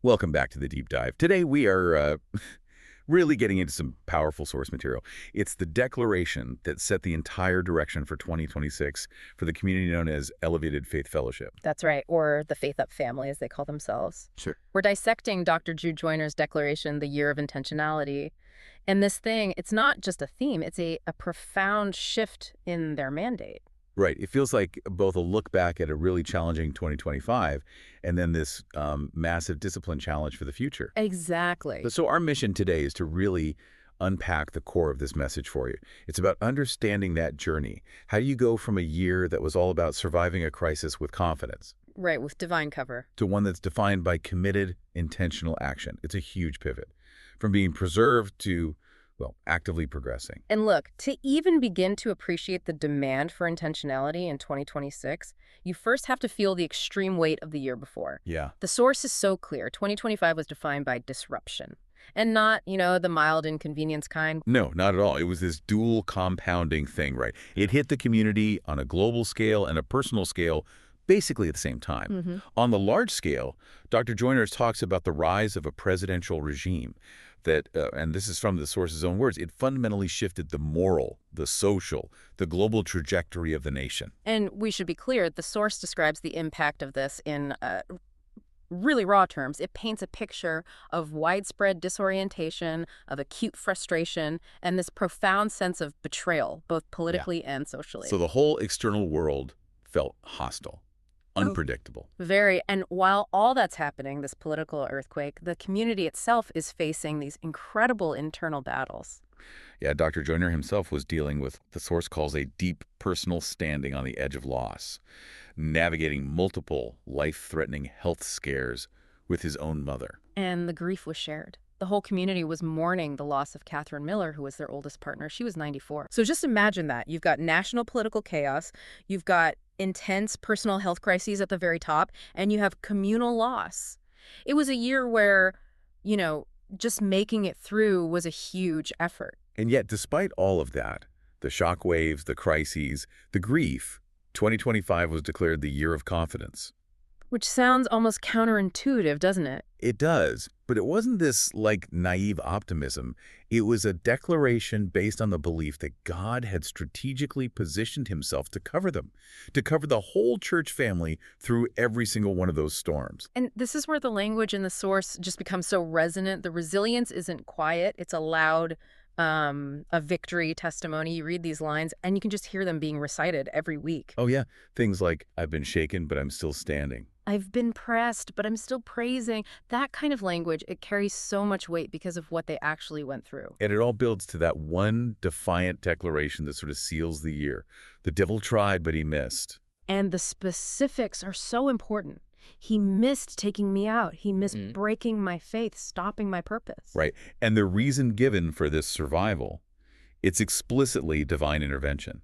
Welcome back to the deep dive. Today we are really getting into some powerful source material. It's the declaration that set the entire direction for 2026 for the community known as Elevated Faith Fellowship. That's right, or the Faith Up family, as they call themselves. Sure. We're dissecting Dr. Jude Joyner's declaration, The Year of Intentionality. And this thing, it's not just a theme, it's a profound shift in their mandate. Right. It feels like both a look back at a really challenging 2025 and then this massive discipline challenge for the future. Exactly. So our mission today is to really unpack the core of this message for you. It's about understanding that journey. How do you go from a year that was all about surviving a crisis with confidence Right, with divine cover. to one that's defined by committed, intentional action? It's a huge pivot. From being preserved to, well, actively progressing. And look, to even begin to appreciate the demand for intentionality in 2026, you first have to feel the extreme weight of the year before. Yeah. The source is so clear. 2025 was defined by disruption. And not, the mild inconvenience kind. No, not at all. It was this dual compounding thing, right? It hit the community on a global scale and a personal scale basically at the same time. On the large scale, Dr. Joyner talks about the rise of a presidential regime that, and this is from the source's own words, it fundamentally shifted the moral, the social, the global trajectory of the nation. And we should be clear, the source describes the impact of this in really raw terms. It paints a picture of widespread disorientation, of acute frustration, and this profound sense of betrayal, both politically and socially. So the whole external world felt hostile, unpredictable. Very. And while all that's happening, this political earthquake, the community itself is facing these incredible internal battles. Yeah, Dr. Joyner himself was dealing with the source calls a deep personal standing on the edge of loss, navigating multiple life-threatening health scares with his own mother. And the grief was shared. The whole community was mourning the loss of Catherine Miller, who was their oldest partner. She was 94. So just imagine that. You've got national political chaos, you've got intense personal health crises at the very top, and you have communal loss. It was a year where, just making it through was a huge effort. And yet, despite all of that, the shockwaves, the crises, the grief, 2025 was declared the year of confidence. Which sounds almost counterintuitive, doesn't it? It does, but it wasn't this, naive optimism. It was a declaration based on the belief that God had strategically positioned himself to cover them, to cover the whole church family through every single one of those storms. And this is where the language in the source just becomes so resonant. The resilience isn't quiet. It's a loud, a victory testimony. You read these lines, and you can just hear them being recited every week. Oh, yeah. Things like, I've been shaken, but I'm still standing. I've been pressed, but I'm still praising. That kind of language, it carries so much weight because of what they actually went through. And it all builds to that one defiant declaration that sort of seals the year. The devil tried, but he missed. And the specifics are so important. He missed taking me out. He missed breaking my faith, stopping my purpose. Right. And the reason given for this survival, it's explicitly divine intervention.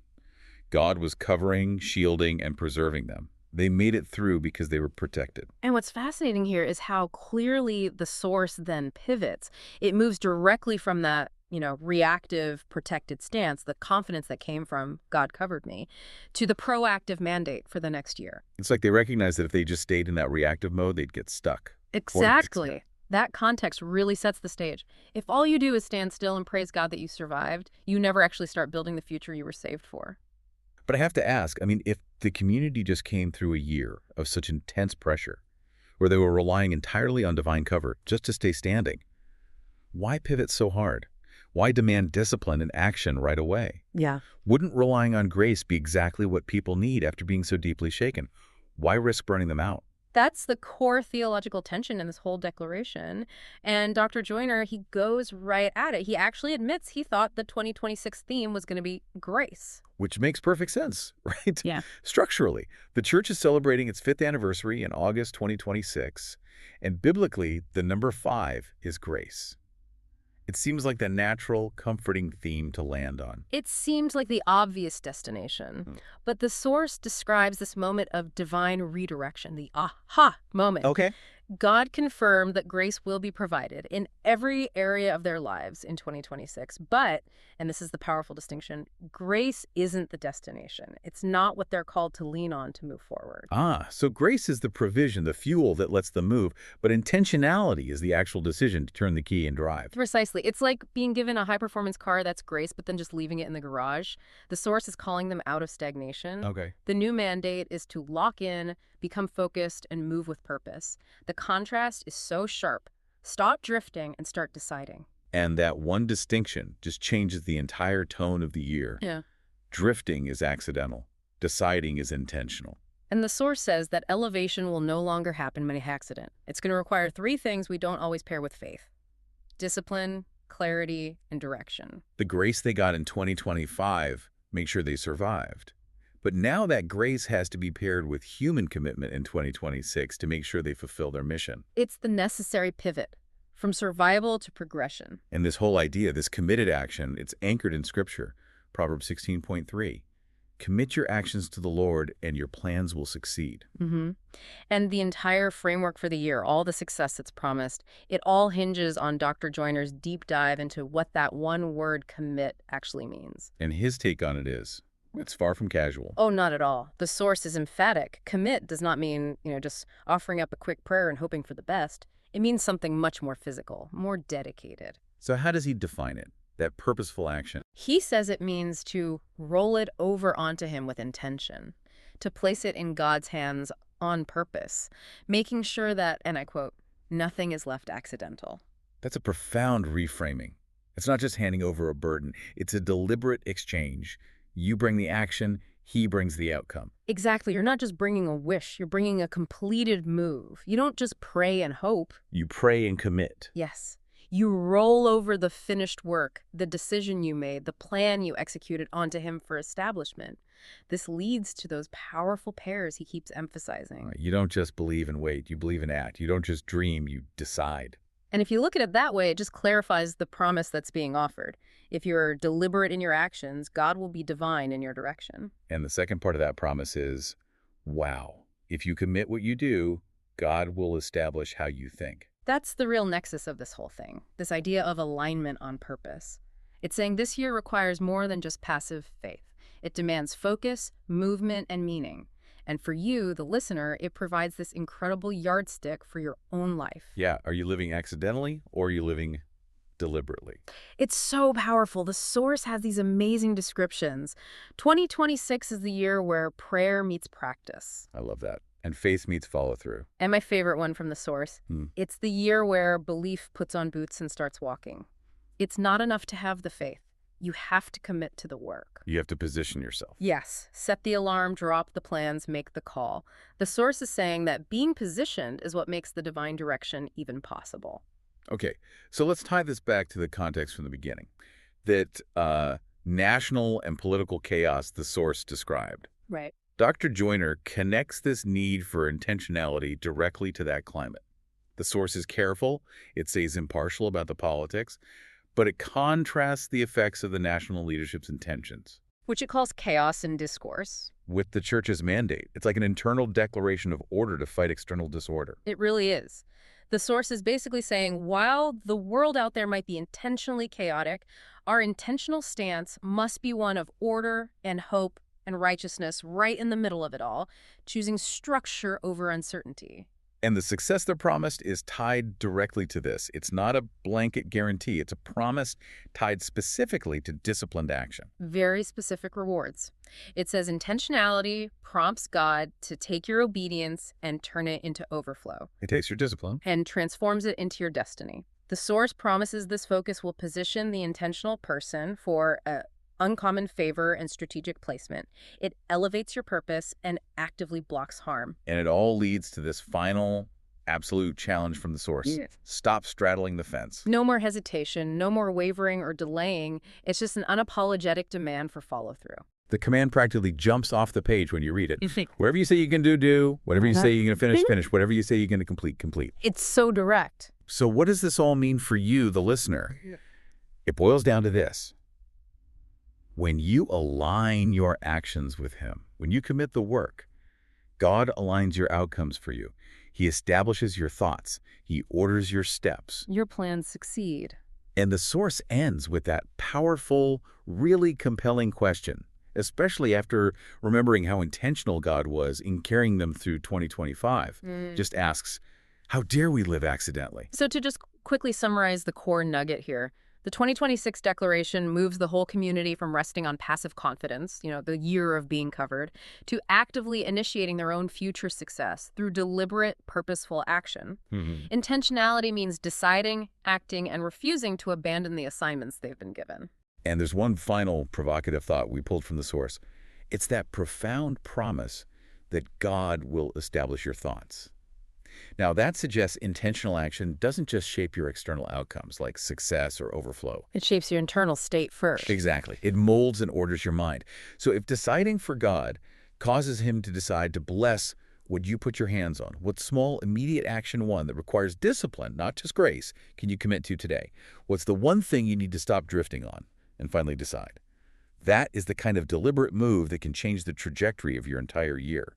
God was covering, shielding, and preserving them. They made it through because they were protected. And what's fascinating here is how clearly the source then pivots. It moves directly from that, reactive, protected stance, the confidence that came from God covered me, to the proactive mandate for the next year. It's like they recognized that if they just stayed in that reactive mode, they'd get stuck. Exactly. That context really sets the stage. If all you do is stand still and praise God that you survived, you never actually start building the future you were saved for. But I have to ask, if the community just came through a year of such intense pressure, where they were relying entirely on divine cover just to stay standing, why pivot so hard? Why demand discipline and action right away? Yeah. Wouldn't relying on grace be exactly what people need after being so deeply shaken? Why risk burning them out? That's the core theological tension in this whole declaration. And Dr. Joyner, he goes right at it. He actually admits he thought the 2026 theme was going to be grace. Which makes perfect sense, right? Yeah. Structurally, the church is celebrating its 5th anniversary in August 2026, and biblically, the number 5 is grace. It seems like the natural, comforting theme to land on. It seemed like the obvious destination, but the source describes this moment of divine redirection, the aha moment. Okay. God confirmed that grace will be provided in every area of their lives in 2026. But, and this is the powerful distinction, grace isn't the destination. It's not what they're called to lean on to move forward. Ah, so grace is the provision, the fuel that lets them move, but intentionality is the actual decision to turn the key and drive. Precisely. It's like being given a high-performance car that's grace, but then just leaving it in the garage. The source is calling them out of stagnation. Okay. The new mandate is to lock in, become focused, and move with purpose. The contrast is so sharp. Stop drifting and start deciding. And that one distinction just changes the entire tone of the year. Yeah. Drifting is accidental. Deciding is intentional. And the source says that elevation will no longer happen by accident. It's going to require three things we don't always pair with faith: discipline, clarity, and direction. The grace they got in 2025 made sure they survived. But now that grace has to be paired with human commitment in 2026 to make sure they fulfill their mission. It's the necessary pivot from survival to progression. And this whole idea, this committed action, it's anchored in Scripture. Proverbs 16.3. Commit your actions to the Lord and your plans will succeed. And the entire framework for the year, all the success that's promised, it all hinges on Dr. Joyner's deep dive into what that one word commit actually means. And his take on it is, it's far from casual. Oh, not at all. The source is emphatic. Commit does not mean, just offering up a quick prayer and hoping for the best. It means something much more physical, more dedicated. So how does he define it, that purposeful action? He says it means to roll it over onto him with intention, to place it in God's hands on purpose, making sure that, and I quote, nothing is left accidental. That's a profound reframing. It's not just handing over a burden. It's a deliberate exchange. You bring the action, he brings the outcome. Exactly. You're not just bringing a wish. You're bringing a completed move. You don't just pray and hope. You pray and commit. Yes. You roll over the finished work, the decision you made, the plan you executed onto him for establishment. This leads to those powerful pairs he keeps emphasizing. You don't just believe and wait. You believe and act. You don't just dream. You decide. And if you look at it that way, it just clarifies the promise that's being offered. If you're deliberate in your actions, God will be divine in your direction. And the second part of that promise is, wow, if you commit what you do, God will establish how you think. That's the real nexus of this whole thing, this idea of alignment on purpose. It's saying this year requires more than just passive faith. It demands focus, movement, and meaning. And for you, the listener, it provides this incredible yardstick for your own life. Yeah, are you living accidentally or are you living deliberately? It's so powerful. The source has these amazing descriptions. 2026 is the year where prayer meets practice. I love that. And faith meets follow through. And my favorite one from the source, it's the year where belief puts on boots and starts walking. It's not enough to have the faith. You have to commit to the work. You have to position yourself. Yes. Set the alarm, drop the plans, make the call. The source is saying that being positioned is what makes the divine direction even possible. Okay, so let's tie this back to the context from the beginning. That national and political chaos the source described. Right. Dr. Joyner connects this need for intentionality directly to that climate. The source is careful, it stays impartial about the politics, but it contrasts the effects of the national leadership's intentions Which it calls chaos and discourse. with the church's mandate. It's like an internal declaration of order to fight external disorder. It really is. The source is basically saying, while the world out there might be intentionally chaotic, our intentional stance must be one of order and hope and righteousness right in the middle of it all, choosing structure over uncertainty. And the success they're promised is tied directly to this. It's not a blanket guarantee. It's a promise tied specifically to disciplined action. Very specific rewards. It says intentionality prompts God to take your obedience and turn it into overflow, It takes your discipline. and transforms it into your destiny. The source promises this focus will position the intentional person for uncommon favor and strategic placement. It elevates your purpose and actively blocks harm. And it all leads to this final, absolute challenge from the source. Yeah. Stop straddling the fence. No more hesitation, no more wavering or delaying. It's just an unapologetic demand for follow-through. The command practically jumps off the page when you read it. Whatever you say you're going to do. Whatever you say you're going to finish, finish. Whatever you say you're going to complete. It's so direct. So what does this all mean for you, the listener? It boils down to this. When you align your actions with Him, when you commit the work, God aligns your outcomes for you. He establishes your thoughts. He orders your steps. Your plans succeed. And the source ends with that powerful, really compelling question, especially after remembering how intentional God was in carrying them through 2025. Just asks, how dare we live accidentally? So to just quickly summarize the core nugget here, the 2026 declaration moves the whole community from resting on passive confidence, the year of being covered, to actively initiating their own future success through deliberate, purposeful action. Intentionality means deciding, acting, and refusing to abandon the assignments they've been given. And there's one final provocative thought we pulled from the source. It's that profound promise that God will establish your thoughts. Now, that suggests intentional action doesn't just shape your external outcomes like success or overflow. It shapes your internal state first. Exactly. It molds and orders your mind. So if deciding for God causes him to decide to bless what you put your hands on, what small, immediate action one that requires discipline, not just grace, can you commit to today? What's the one thing you need to stop drifting on and finally decide? That is the kind of deliberate move that can change the trajectory of your entire year.